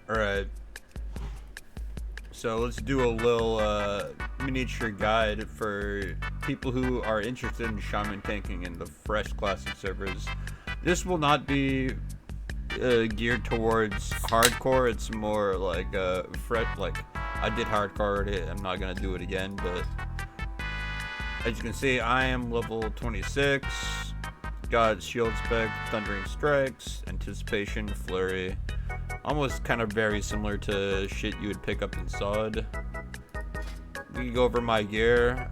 Alright. So let's do a little miniature guide for people who are interested in Shaman Tanking in the fresh classic servers. This will not be geared towards hardcore. It's more like like I did hardcore already. I'm not gonna do it again, but as you can see, I am level 26. Got shield spec, thundering strikes, anticipation, flurry. Almost kind of very similar to shit you would pick up in SOD. We can go over my gear.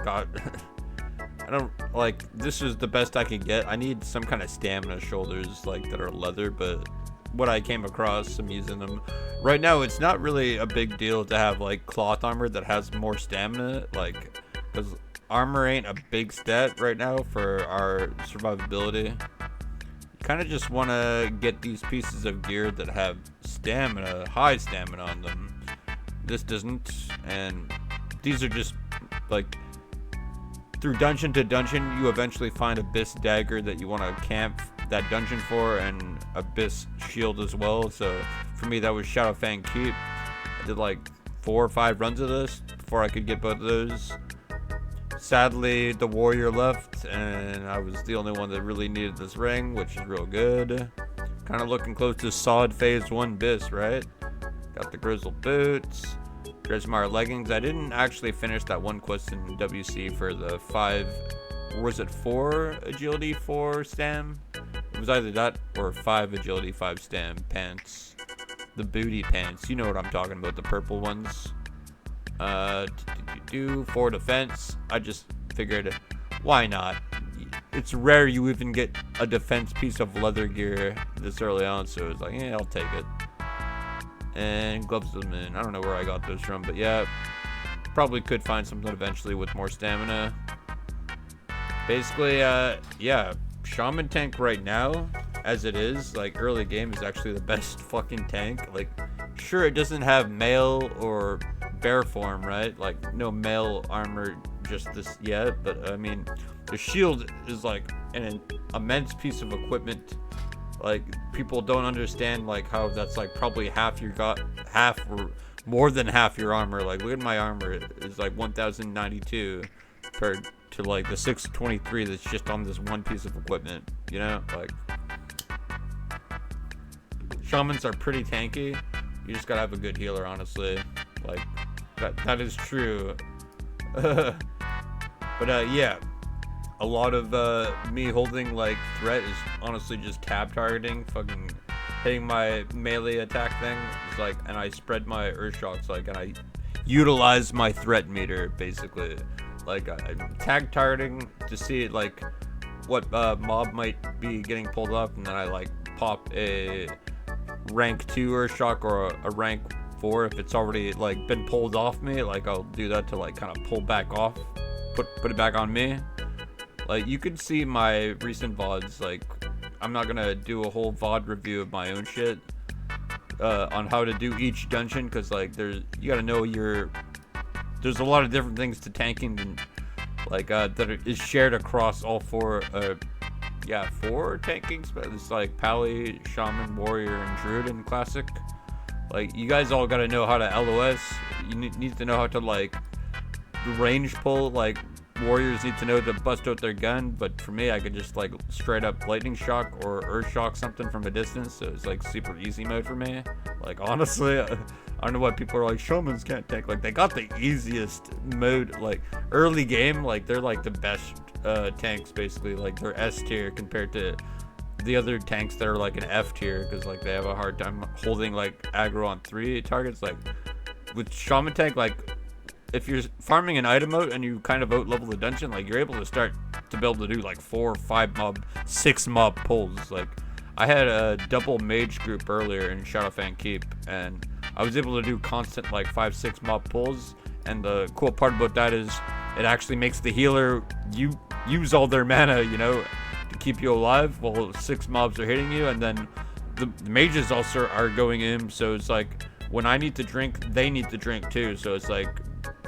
Got I don't like, this is the best I can get. I need some kind of stamina shoulders like that are leather, but what I came across, I'm using them. Right now it's not really a big deal to have like cloth armor that has more stamina, like, because armor ain't a big stat right now for our survivability. You kind of just want to get these pieces of gear that have stamina, high stamina on them. This doesn't, and these are just like, through dungeon to dungeon, you eventually find Abyss dagger that you want to camp that dungeon for, and Abyss shield as well. So for me, that was Shadowfang Keep. I did like 4 or 5 runs of this before I could get both of those. Sadly, the warrior left, and I was the only one that really needed this ring, which is real good. Kind of looking close to SOD Phase 1 Biss, right? Got the grizzled boots. Dresmar leggings. I didn't actually finish that one quest in WC for the 5, or was it 4 agility 4 stam? It was either that or 5 agility 5 stam pants. The booty pants, you know what I'm talking about, the purple ones. 4 defense. I just figured, why not? It's rare you even get a defense piece of leather gear this early on, so it's like, yeah, I'll take it. And gloves of mint. I don't know where I got those from, but yeah, probably could find something eventually with more stamina. Basically, yeah, Shaman Tank right now, as it is, like, early game is actually the best fucking tank. Like, sure, it doesn't have mail or bear form, right? Like, no mail armor just this yet, but I mean, the shield is like an immense piece of equipment. Like, people don't understand like how that's like probably half or more than half your armor. Like, look at my armor, it's like 1092 compared to like the 623 that's just on this one piece of equipment, you know? Like, shamans are pretty tanky. You just gotta have a good healer, honestly. Like, that is true. But yeah, a lot of me holding like threat is honestly just tab targeting, fucking hitting my melee attack thing. It's like, and I spread my earth shocks, like, and I utilize my threat meter basically. Like, I'm tag targeting to see like what mob might be getting pulled up, and then I like pop a rank 2 earth shock or a rank 4 if it's already like been pulled off me. Like, I'll do that to like kind of pull back off, put it back on me. Like, you could see my recent VODs. Like, I'm not gonna do a whole VOD review of my own shit on how to do each dungeon, because like you gotta know there's a lot of different things to tanking, and like that is shared across all 4 4 tankings, but it's like Pally, Shaman, Warrior, and Druid in Classic. Like, you guys all gotta know how to LOS. You need to know how to like range pull. Like, warriors need to know to bust out their gun, but for me, I could just like straight up lightning shock or earth shock something from a distance, so it's like super easy mode for me. Like, honestly, I don't know why people are like, shamans can't tank. Like, they got the easiest mode. Like, early game, like, they're like the best tanks basically. Like, they're S tier compared to the other tanks that are like an F tier, because like they have a hard time holding like aggro on 3 targets. Like, with Shaman Tank, like, if you're farming an item out and you kind of out level the dungeon, like, you're able to start to be able to do like 4 or 5 mob, 6 mob pulls. Like, I had a double mage group earlier in Shadowfang Keep, and I was able to do constant like 5-6 mob pulls. And the cool part about that is it actually makes the healer use all their mana, you know, to keep you alive while 6 mobs are hitting you. And then the mages also are going in, so it's like when I need to drink, they need to drink too. So it's like,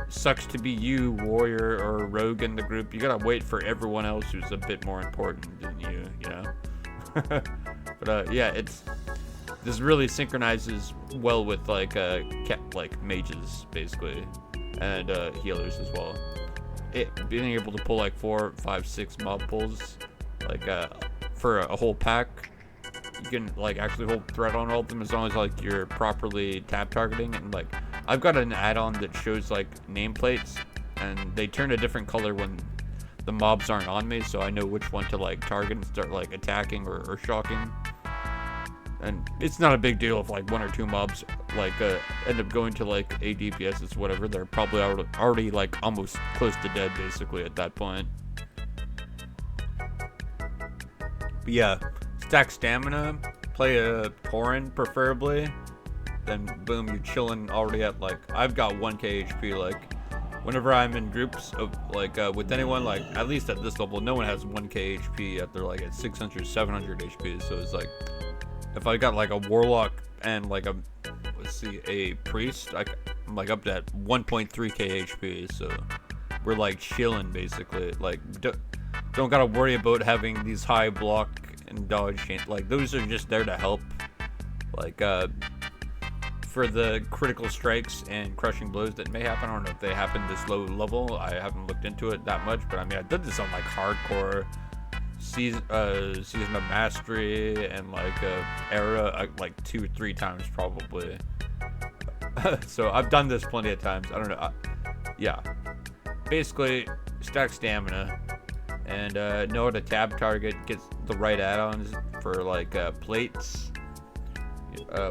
sucks to be you, warrior or rogue in the group. You gotta wait for everyone else who's a bit more important than you know? But yeah, this really synchronizes well with like mages basically, and healers as well. Being able to pull like 4, 5, 6 mob pulls, like for a whole pack, you can like actually hold threat on all of them as long as like you're properly tab targeting. And like I've got an add-on that shows like nameplates, and they turn a different color when the mobs aren't on me, so I know which one to like target and start like attacking or shocking. And it's not a big deal if like 1 or 2 mobs like end up going to like a DPS, whatever. They're probably already like almost close to dead basically at that point. But yeah, stack stamina, play a Tauren preferably, then boom, you're chilling already at like, I've got 1k HP. Like whenever I'm in groups of like with anyone, like at least at this level, no one has 1k HP yet. They're like at 600, 700 HP. So it's like, if I got like a warlock and like a priest, I'm like up to that 1.3k HP. So we're like chilling basically. Like don't gotta worry about having these high block and dodge chains. Like those are just there to help. Like for the critical strikes and crushing blows that may happen. I don't know if they happen this low level. I haven't looked into it that much, but I mean I did this on like hardcore season of mastery and like era like 2-3 times probably. So I've done this plenty of times. I don't know. Yeah, basically stack stamina and know how to tab target, get the right add-ons for like plates.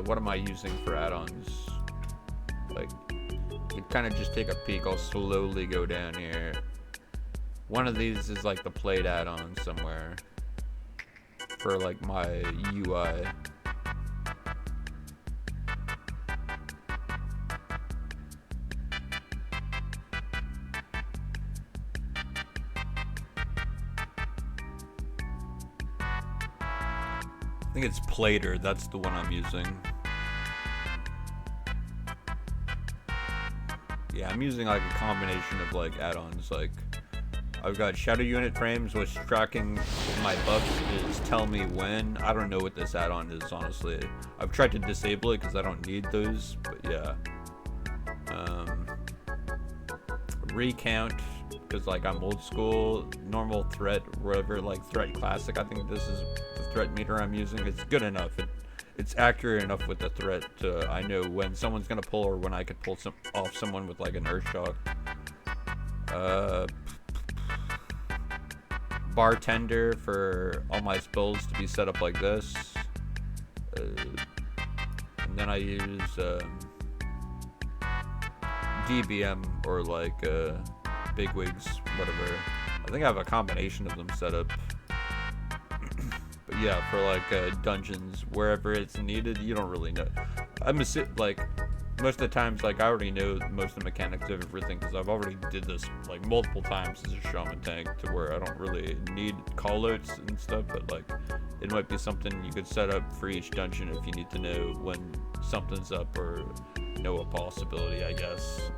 What am I using for add-ons? Like you kind of just take a peek. I'll slowly go down here. One of these is like the plate add-on somewhere for like my UI. I think it's Plater, that's the one I'm using. Yeah, I'm using like a combination of like add-ons. Like I've got shadow unit frames, which tracking my buffs is tell me when. I don't know what this add-on is, honestly. I've tried to disable it because I don't need those, but yeah. Recount, because like I'm old school. Normal threat, whatever, like threat classic. I think this is the threat meter I'm using. It's good enough. It's accurate enough with the threat to I know when someone's gonna pull or when I could pull off someone with like an earth shock. Bartender for all my spells to be set up like this, and then I use DBM or like bigwigs, whatever. I think I have a combination of them set up. But yeah, for like dungeons, wherever it's needed, you don't really know. Like most of the times, like I already know most of the mechanics of everything because I've already did this like multiple times as a Shaman Tank, to where I don't really need callouts and stuff. But like it might be something you could set up for each dungeon if you need to know when something's up or know a possibility, I guess.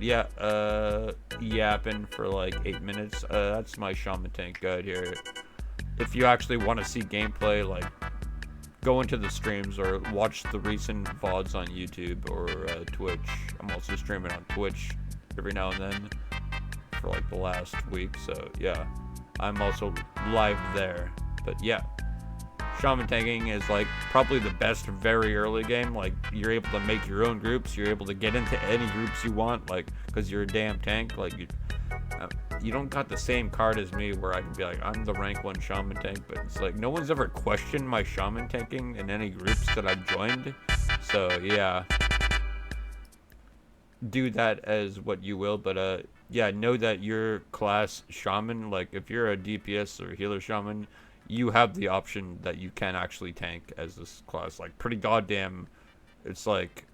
Yeah, yapping for like 8 minutes. That's my Shaman Tank guide here. If you actually want to see gameplay, like go into the streams or watch the recent VODs on YouTube or Twitch. I'm also streaming on Twitch every now and then for like the last week. So yeah, I'm also live there. But yeah, Shaman Tanking is like probably the best very early game. Like you're able to make your own groups. You're able to get into any groups you want, like because you're a damn tank. Like you don't got the same card as me where I can be like, I'm the rank 1 Shaman Tank, but it's like no one's ever questioned my Shaman Tanking in any groups that I've joined. So yeah, do that as what you will, but yeah, know that your class Shaman, like if you're a DPS or healer Shaman, you have the option that you can actually tank as this class. Like pretty goddamn, it's like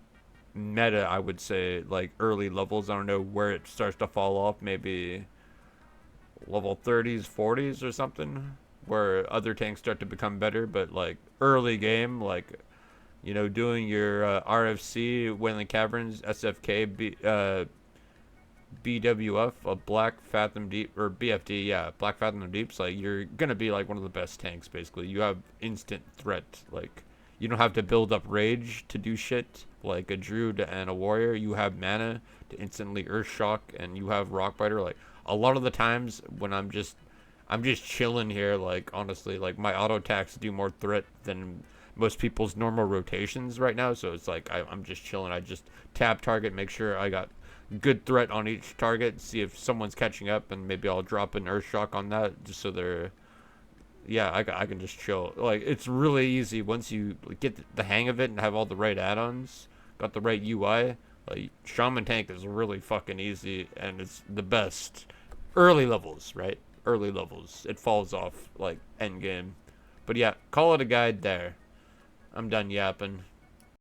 meta, I would say, like early levels. I don't know where it starts to fall off, maybe level 30s, 40s or something, where other tanks start to become better. But like early game, like, you know, doing your RFC, Wailing Caverns, SFK, BWF, a Black Fathom Deep, or BFD, yeah, Black Fathom Deeps, like you're gonna be like one of the best tanks. Basically, you have instant threat. Like you don't have to build up rage to do shit like a druid and a warrior. You have mana to instantly earth shock, and you have rock biter. Like a lot of the times when I'm just chilling here. Like honestly, like my auto attacks do more threat than most people's normal rotations right now. So it's like I'm just chilling. I just tap target, make sure I got good threat on each target, see if someone's catching up, and maybe I'll drop an earth shock on that just so they're, yeah, I can just chill. Like it's really easy once you get the hang of it and have all the right add-ons, got the right UI. Like Shaman Tank is really fucking easy, and it's the best early levels, right? Early levels, it falls off like end game. But yeah, call it a guide there. I'm done yapping.